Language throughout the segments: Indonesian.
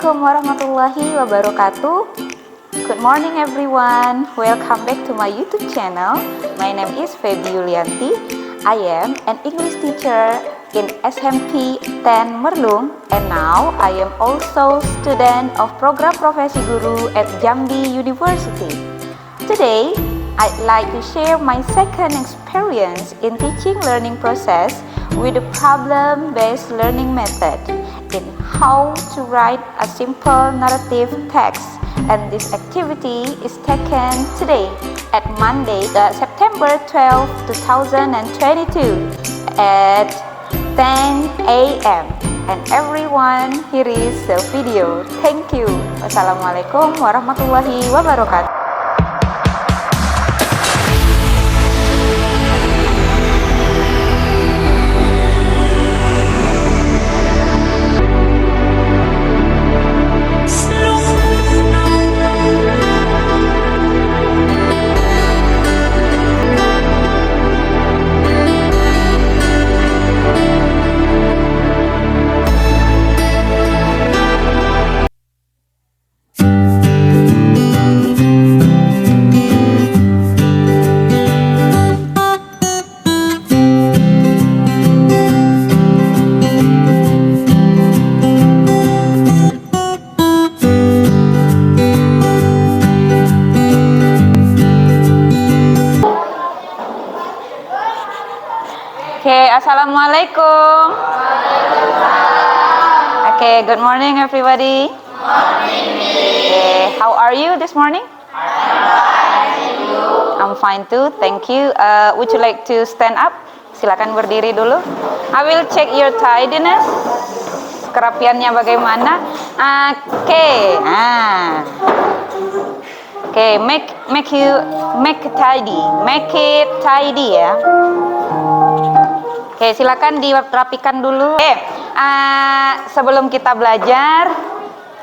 Assalamualaikum warahmatullahi wabarakatuh. Good morning everyone. Welcome back to my YouTube channel. My name is Febi Yulianti. I am an English teacher in SMP 10 Merlung, and now I am also student of Program Profesi Guru at Jambi University. Today, I'd like to share my second experience in teaching learning process with a problem-based learning method in how to write a simple narrative text, and this activity is taken today at Monday, September 12, 2022 at 10 a.m. And everyone, here is the video. Thank you. Wassalamualaikum warahmatullahi wabarakatuh. Assalamualaikum. Okay, good morning everybody. Okay, how are you this morning? I'm fine too, thank you. Would you like to stand up? Silakan berdiri dulu. I will check your tidiness. Kerapiannya bagaimana? Okay. Okay, make it tidy ya. Oke, silakan dirapikan dulu. Sebelum kita belajar,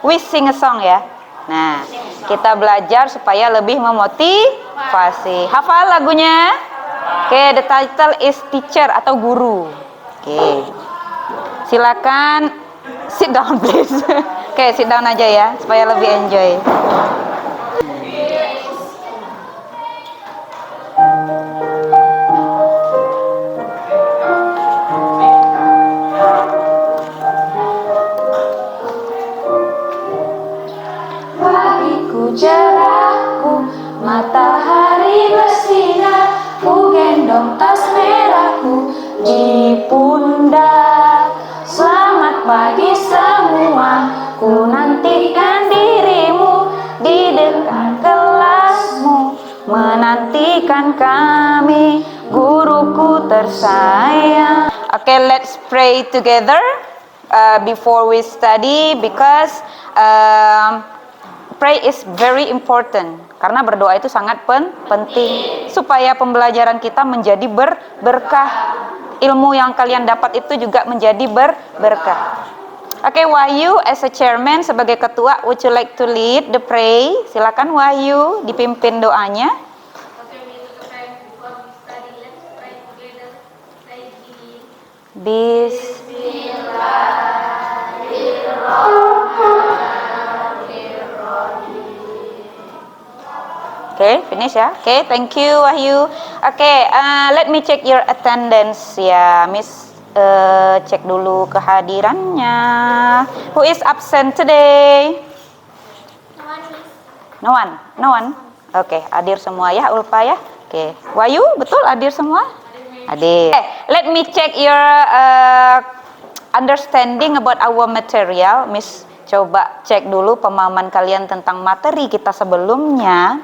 we sing a song ya. Nah, kita belajar supaya lebih memotivasi. Hafal lagunya? Oke, the title is teacher atau guru. Oke, silakan sit down please. Oke, sit down aja ya, supaya lebih enjoy. Cerahku, matahari bersinar, ku gendong tas merahku di pundak. Selamat pagi semua, ku nantikan dirimu di dekat kelasmu, menantikan kami, guruku tersayang. Okay, let's pray together before we study, because pray is very important, karena berdoa itu sangat penting supaya pembelajaran kita menjadi berkah. Ilmu yang kalian dapat itu juga menjadi berkah. Oke, Wahyu as a chairman, sebagai ketua, would you like to lead the pray? Silakan Wahyu dipimpin doanya. Okay, finish ya. Okay, thank you Wahyu. Okay, let me check your attendance ya, Miss. Cek dulu kehadirannya. Who is absent today? No one. No one. Okay, hadir semua ya, Ulfa ya. Okay, Wahyu betul hadir semua? Hadir. Okay, let me check your understanding about our material. Miss coba cek dulu pemahaman kalian tentang materi kita sebelumnya.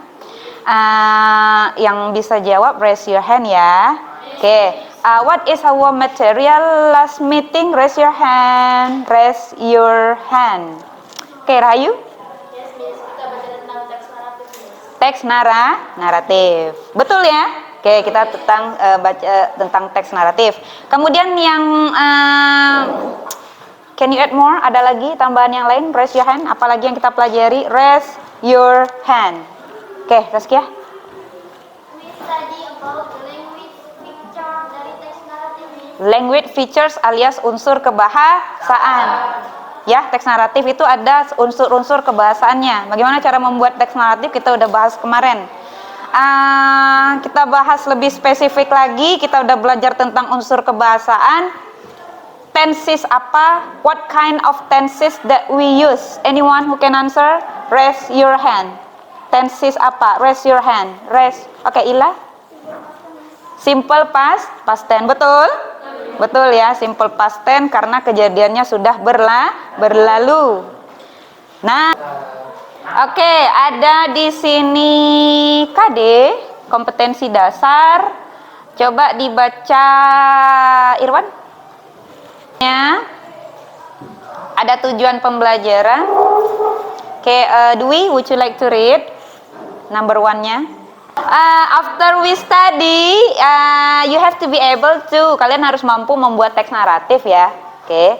Yang bisa jawab raise your hand ya. Okay. What is our material last meeting? Raise your hand. Raise your hand. Okay, Rayu? Yes, Miss. Kita baca tentang teks naratif. Teks naratif. Betul ya? Oke, kita baca tentang teks naratif. Kemudian yang can you add more? Ada lagi tambahan yang lain? Raise your hand. Apalagi yang kita pelajari? Raise your hand. Oke, Rizkia. We study about the language picture dari teks naratif. Language features alias unsur kebahasaan. Ya, teks naratif itu ada unsur-unsur kebahasaannya. Bagaimana cara membuat teks naratif kita udah bahas kemarin. Kita bahas lebih spesifik lagi, kita udah belajar tentang unsur kebahasaan. Tenses apa? What kind of tenses that we use? Anyone who can answer? Raise your hand. Tenses apa? Raise your hand. Raise. Oke, Ila? Simple past tense. Betul? Betul ya, simple past tense karena kejadiannya sudah berlalu. Nah, oke, ada di sini KD, kompetensi dasar. Coba dibaca Irwan. Ya. Ada tujuan pembelajaran. Oke, Dwi, would you like to read number 1-nya? After we study, you have to be able to. Kalian harus mampu membuat teks naratif ya. Oke,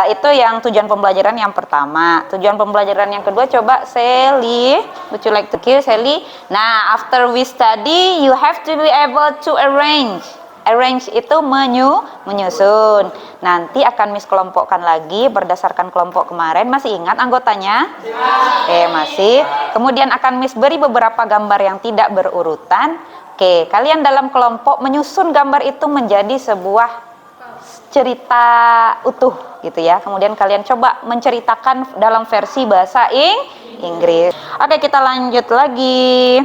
itu yang tujuan pembelajaran yang pertama. Tujuan pembelajaran yang kedua, coba Sally, would you like to kill Sally? Nah, after we study, you have to be able to arrange. Arrange itu menyusun. Nanti akan Miss kelompokkan lagi berdasarkan kelompok kemarin. Masih ingat anggotanya? Oke, masih. Kemudian akan Miss beri beberapa gambar yang tidak berurutan. Oke, kalian dalam kelompok menyusun gambar itu menjadi sebuah cerita utuh gitu ya. Kemudian kalian coba menceritakan dalam versi bahasa Inggris. Oke, kita lanjut lagi.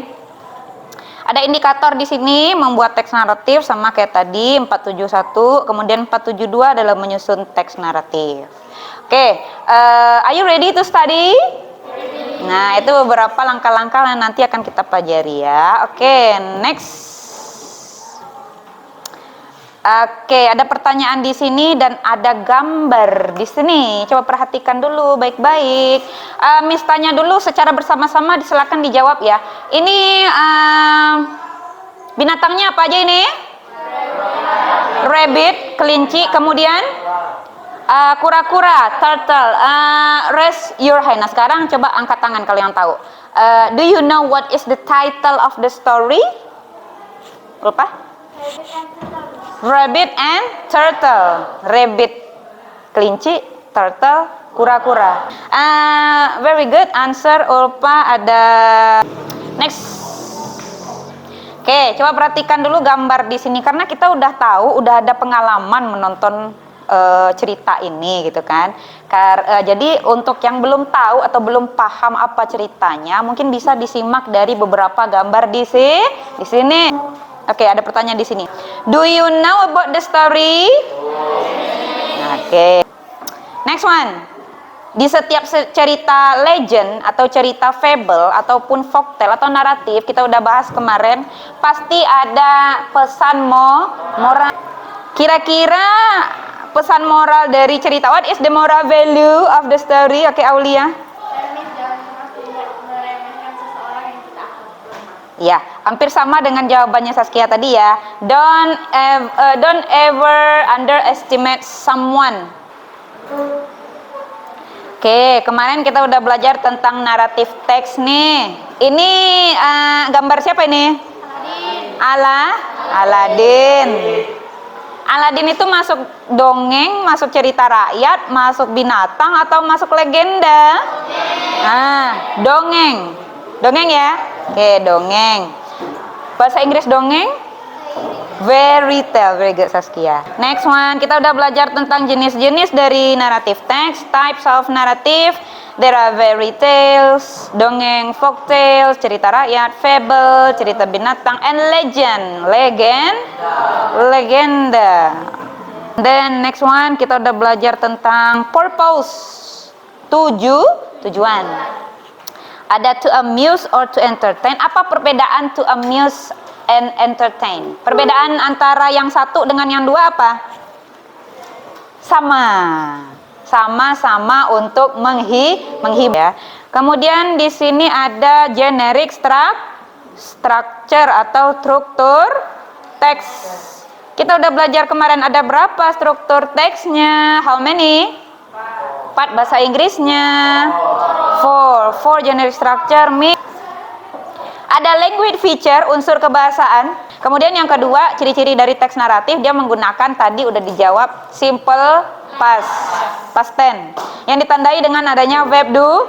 Ada indikator di sini membuat teks naratif sama kayak tadi 471, kemudian 472 adalah menyusun teks naratif. Oke, are you ready to study? Nah, itu beberapa langkah-langkah yang nanti akan kita pelajari ya. Oke, next. Oke, ada pertanyaan di sini dan ada gambar di sini. Coba perhatikan dulu baik-baik. Miss tanya dulu secara bersama-sama, silakan dijawab ya. Ini binatangnya apa aja ini? Rabbit, kelinci, kemudian kura-kura, turtle. Raise your hand. Nah, sekarang coba angkat tangan kalau yang tahu. Do you know what is the title of the story? Lupa? Rabbit and turtle. Rabbit, kelinci, turtle, kura-kura. Very good answer, Ulpa. Ada next. Oke, coba perhatikan dulu gambar di sini karena kita udah tahu, udah ada pengalaman menonton cerita ini gitu kan. Jadi untuk yang belum tahu atau belum paham apa ceritanya, mungkin bisa disimak dari beberapa gambar di sini. Oke, ada pertanyaan di sini. Do you know about the story? Oke. Next one. Di setiap cerita legend atau cerita fable ataupun folktale atau naratif, kita udah bahas kemarin, pasti ada pesan moral. Kira-kira pesan moral dari cerita, what is the moral value of the story? Oke, Aulia. Ya, hampir sama dengan jawabannya Saskia tadi ya. Don't ever underestimate someone. Oke, kemarin kita udah belajar tentang naratif teks nih. Ini gambar siapa ini? Aladin. Aladin itu masuk dongeng, masuk cerita rakyat, masuk binatang atau masuk legenda? Dongeng. Dongeng ya? Oke, dongeng. Bahasa Inggris dongeng? Fairy tale. Very good, Saskia. Next one, kita udah belajar tentang jenis-jenis dari narrative text, types of narrative. There are fairy tales, dongeng, folk tales, cerita rakyat, fable, cerita binatang, and legenda. Then next one, kita udah belajar tentang purpose, tujuan. Ada to amuse or to entertain. Apa perbedaan to amuse and entertain? Perbedaan antara yang satu dengan yang dua apa? Sama-sama untuk menghibur ya. Kemudian di sini ada generic structure atau struktur teks. Kita udah belajar kemarin ada berapa struktur teksnya? How many? 4 bahasa Inggrisnya. 4 generic structure. Ada language feature, unsur kebahasaan. Kemudian yang kedua, ciri-ciri dari teks naratif, dia menggunakan tadi udah dijawab simple past tense yang ditandai dengan adanya verb do.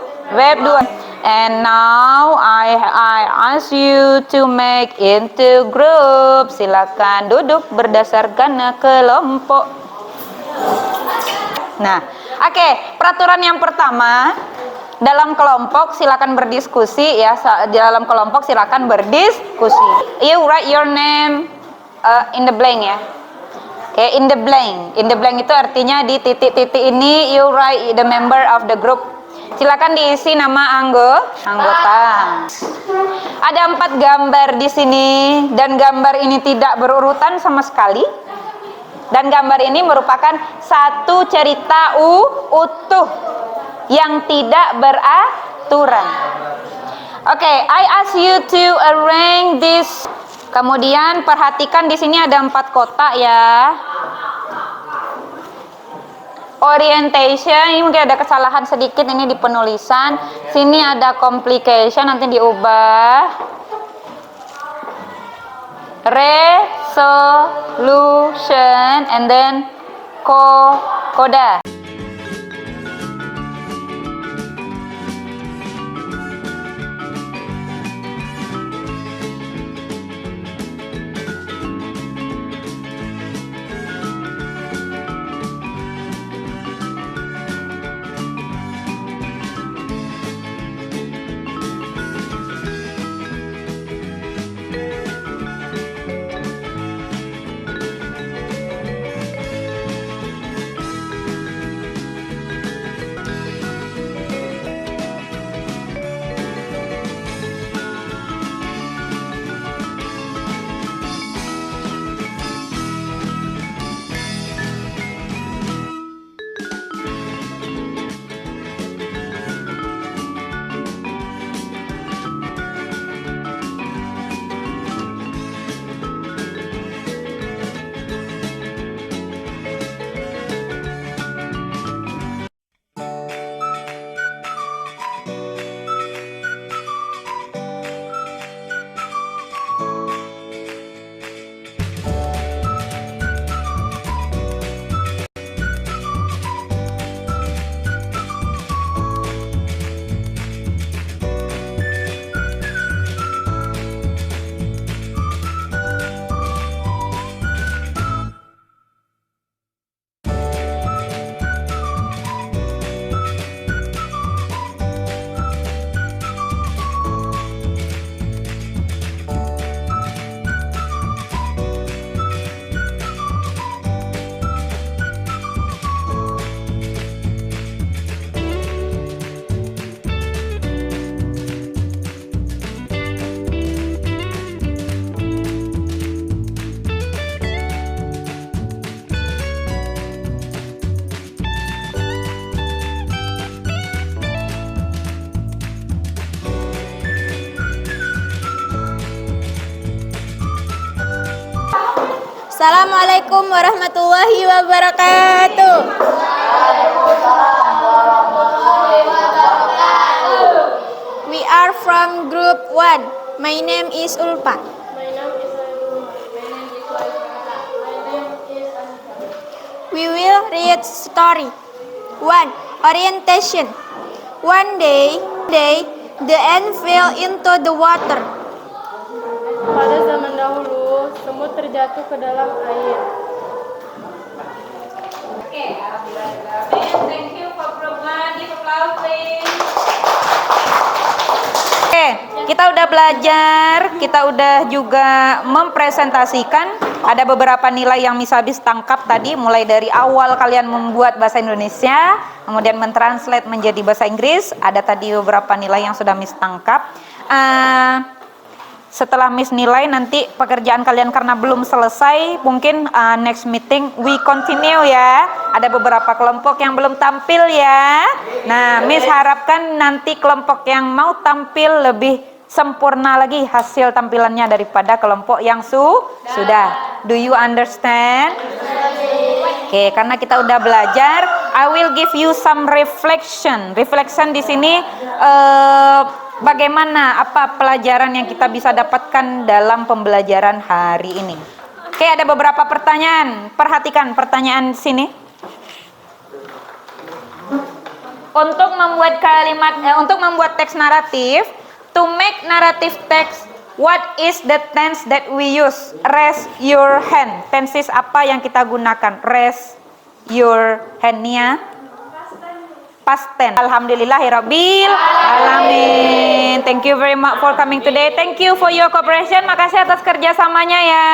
And now I ask you to make into group. Silakan duduk berdasarkan kelompok. Nah, oke, peraturan yang pertama, dalam kelompok silakan berdiskusi ya. Di dalam kelompok silakan berdiskusi. You write your name in the blank ya. Oke, in the blank. In the blank itu artinya di titik-titik ini you write the member of the group. Silakan diisi nama anggota. Ada 4 gambar di sini dan gambar ini tidak berurutan sama sekali. Dan gambar ini merupakan satu cerita utuh yang tidak beraturan. Oke, I ask you to arrange this. Kemudian perhatikan di sini ada 4 kotak ya. Orientation, ini mungkin ada kesalahan sedikit ini di penulisan. Sini ada complication, nanti diubah. Resolution and then coda. Assalamualaikum warahmatullahi wabarakatuh. We are from group 1. My name is Ulfa. We will read story. 1. Orientation. One day, the ant fell into the water. Pada zaman dahulu, semut terjatuh ke dalam air. Oke, thank you for program. Give applause please. Oke, kita udah belajar, kita udah juga mempresentasikan. Ada beberapa nilai yang bisa Miss tangkap tadi, mulai dari awal kalian membuat bahasa Indonesia, kemudian mentranslate menjadi bahasa Inggris. Ada tadi beberapa nilai yang sudah Miss tangkap. Setelah Miss nilai nanti pekerjaan kalian karena belum selesai, mungkin next meeting we continue ya. Ada beberapa kelompok yang belum tampil ya. Nah, Miss harapkan nanti kelompok yang mau tampil lebih sempurna lagi hasil tampilannya daripada kelompok yang sudah. Do you understand? Oke, karena kita udah belajar, I will give you some reflection. Reflection di sini bagaimana, apa pelajaran yang kita bisa dapatkan dalam pembelajaran hari ini? Oke, ada beberapa pertanyaan. Perhatikan pertanyaan di sini. Untuk membuat untuk membuat teks naratif, to make narrative text, what is the tense that we use? Raise your hand. Tenses apa yang kita gunakan? Raise your hand, Nia. Past tense. Alhamdulillahirabbil alamin. Thank you very much for coming today. Thank you for your cooperation. Makasih atas kerjasamanya ya.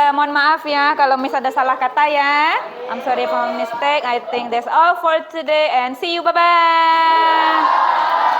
Mohon maaf ya kalau misalnya ada salah kata ya. I'm sorry for my mistake. I think that's all for today and see you. Bye bye.